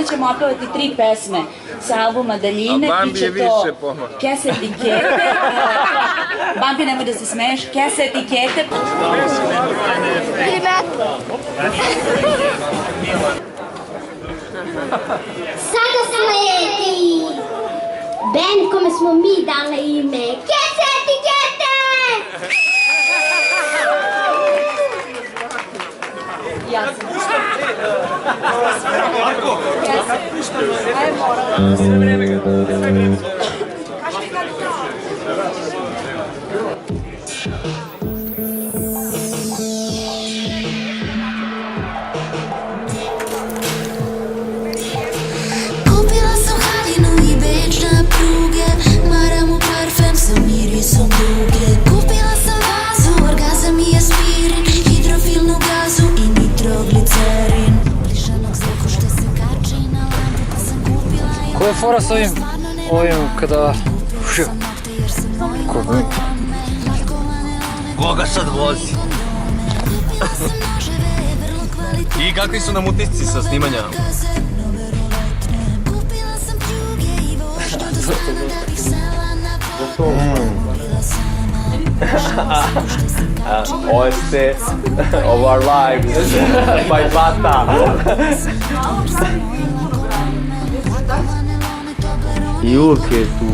dana ćemo otpevati 3 pesme sa albuma Daljine. A Bambi je više pomalo. Kese etikete. Bambi, nemoj da se smeješ. Kese etikete. Sada sledi band kome smo mi dali ime Kese etikete! Ja sam. Kupila sam haljinu i beč na pruge, maram u parfem sa mirisom duge. Kupila sam vazu, orgazam i aspirin, hidrofilnu gazu i nitroglicerin. Plišanog zvuku što se kači na lampu, pa sam kupila i... Koja je fora s ovim kada... Koga sad vozi? I kakvi su nam utisci sa snimanja? OST of our lives by Bata. I uvijek je tu